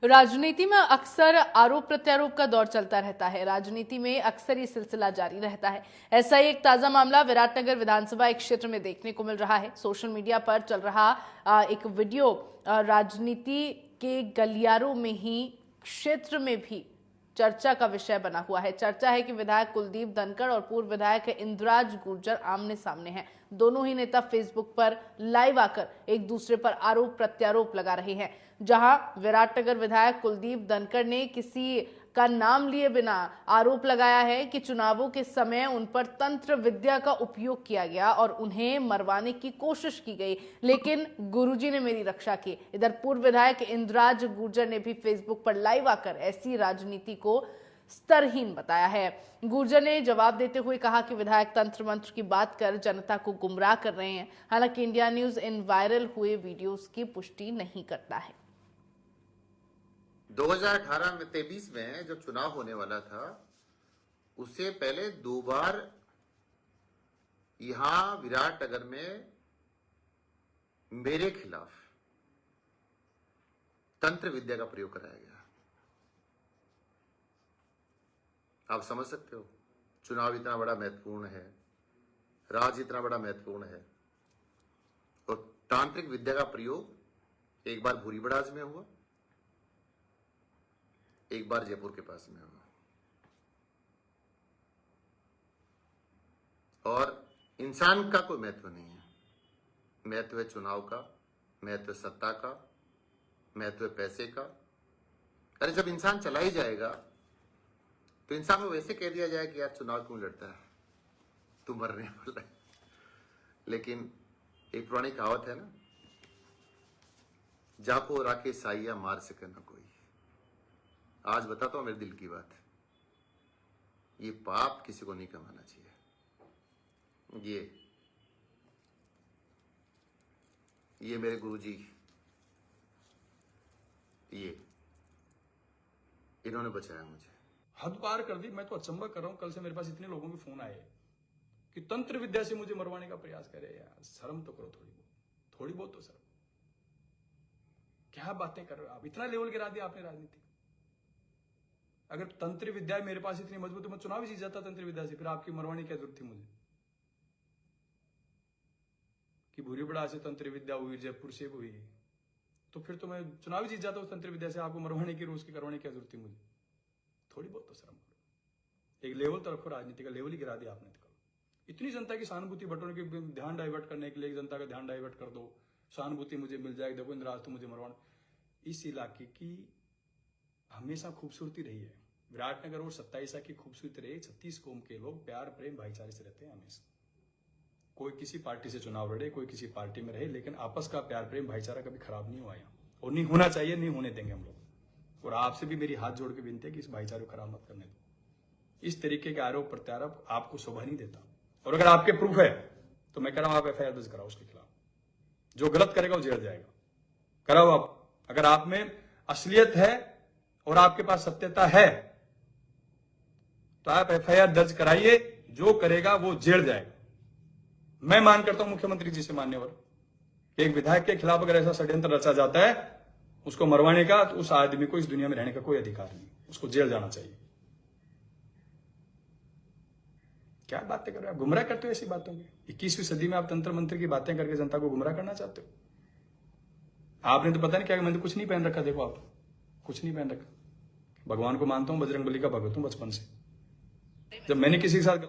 राजनीति में अक्सर आरोप प्रत्यारोप का दौर चलता रहता है। राजनीति में अक्सर ये सिलसिला जारी रहता है। ऐसा ही एक ताजा मामला विराटनगर विधानसभा एक क्षेत्र में देखने को मिल रहा है। सोशल मीडिया पर चल रहा एक वीडियो राजनीति के गलियारों में ही क्षेत्र में भी चर्चा का विषय बना हुआ है। चर्चा है कि विधायक कुलदीप धनखड़ और पूर्व विधायक इंद्राज गुर्जर आमने सामने हैं। दोनों ही नेता फेसबुक पर लाइव आकर एक दूसरे पर आरोप प्रत्यारोप लगा रहे हैं। जहां विराटनगर विधायक कुलदीप धनखड़ ने किसी का नाम लिए बिना आरोप लगाया है कि चुनावों के समय उन पर तंत्र विद्या का उपयोग किया गया और उन्हें मरवाने की कोशिश की गई, लेकिन गुरुजी ने मेरी रक्षा की। इधर पूर्व विधायक इंद्राज गुर्जर ने भी फेसबुक पर लाइव आकर ऐसी राजनीति को स्तरहीन बताया है। गुर्जर ने जवाब देते हुए कहा कि विधायक तंत्र मंत्र की बात कर जनता को गुमराह कर रहे हैं। हालांकि इंडिया न्यूज इन वायरल हुए वीडियोस की पुष्टि नहीं करता है। 2018 में 23 में जब चुनाव होने वाला था, उससे पहले 2 बार यहां विराटनगर में मेरे खिलाफ तंत्र विद्या का प्रयोग कराया गया। आप समझ सकते हो, चुनाव इतना बड़ा महत्वपूर्ण है, राज इतना बड़ा महत्वपूर्ण है, और तांत्रिक विद्या का प्रयोग एक बार भूरी बड़ाज में हुआ, एक बार जयपुर के पास में हुआ। और इंसान का कोई महत्व नहीं है। महत्व है चुनाव का, महत्व सत्ता का, महत्व पैसे का। अरे जब इंसान चला ही जाएगा तो इंसान को वैसे कह दिया जाए कि यार चुनाव क्यों लड़ता है, तू मरने वाला है। लेकिन एक पुरानी कहावत है ना, जाको राके साइया मार सके ना कोई। आज बताता हूं मेरे दिल की बात। ये पाप किसी को नहीं कमाना चाहिए। ये मेरे गुरुजी, ये इन्होंने बचाया मुझे। हद पार कर दी। मैं तो अचंभा कर रहा हूं, कल से मेरे पास इतने लोगों के फोन आए कि तंत्र विद्या से मुझे मरवाने का प्रयास करे। यार शर्म तो करो, थोड़ी बहुत तो शर्म। क्या बातें कर रहे हो आप? इतना लेवल गिरा दिया आपने राजनीति। अगर तंत्र विद्या मेरे पास इतनी मजबूत तो मैं चुनाव ही जीत जाता तंत्र विद्या से। फिर आपकी मरवाने की क्या जरूरत थी मुझे? कि भूरी बड़ा से तंत्र विद्या हुई, जयपुर से हुई, तो फिर तो मैं चुनाव ही जीत जाता उस तंत्र विद्या से। आपको मरवाने की, रोज की करवाने की क्या जरूरत थी मुझे? थोड़ी बहुत तो शर्म करो। एक लेवल तो रखो, राजनीति का लेवल ही गिरा दिया आपने। तो इतनी जनता की सहानुभूति बटोरने के, ध्यान डाइवर्ट करने के लिए जनता का ध्यान डाइवर्ट कर दो, सहानुभूति मुझे मिल जाएगी। देखो इंद्राज तो मुझे मरवाना। इस इलाके की हमेशा खूबसूरती रही है। विराटनगर और 27 की खूबसूरती रही। 36 कौम के लोग प्यार प्रेम भाईचारे से रहते हैं हमेशा। कोई किसी पार्टी से चुनाव लड़े, कोई किसी पार्टी में रहे, लेकिन आपस का प्यार प्रेम भाईचारा कभी खराब नहीं हुआ यहाँ, और नहीं होना चाहिए, नहीं होने देंगे हम लोग। और आपसे भी मेरी हाथ जोड़ के विनती है कि इस भाईचारे को खराब मत करने दो। इस तरीके के आरोप प्रत्यारोप आपको शोभा नहीं देता। और अगर आपके प्रूफ है तो मैं कह रहा हूं आप FIR दर्ज कराओ उसके खिलाफ। जो गलत करेगा वो जेल जाएगा। कराओ आप। अगर आप में असलियत है और आपके पास सत्यता है तो आप FIR दर्ज कराइए। जो करेगा वो जेल जाएगा। मैं मान करता हूं मुख्यमंत्री जी से, मान्यवर, कि एक विधायक के खिलाफ अगर ऐसा षड्यंत्र रचा जाता है उसको मरवाने का, तो उस आदमी को इस दुनिया में रहने का कोई अधिकार नहीं। उसको जेल जाना चाहिए। क्या बातें कर रहे हो आप? गुमराह करते हो ऐसी बातों की। 21वीं सदी में आप तंत्र मंत्र की बातें करके जनता को गुमराह करना चाहते हो? आपने तो पता नहीं क्या, मैंने तो कुछ नहीं पहन रखा। देखो आप, कुछ नहीं पहन रखा। भगवान को मानता हूं, बजरंगबली का भगत हूं बचपन से। जब मैंने किसी के साथ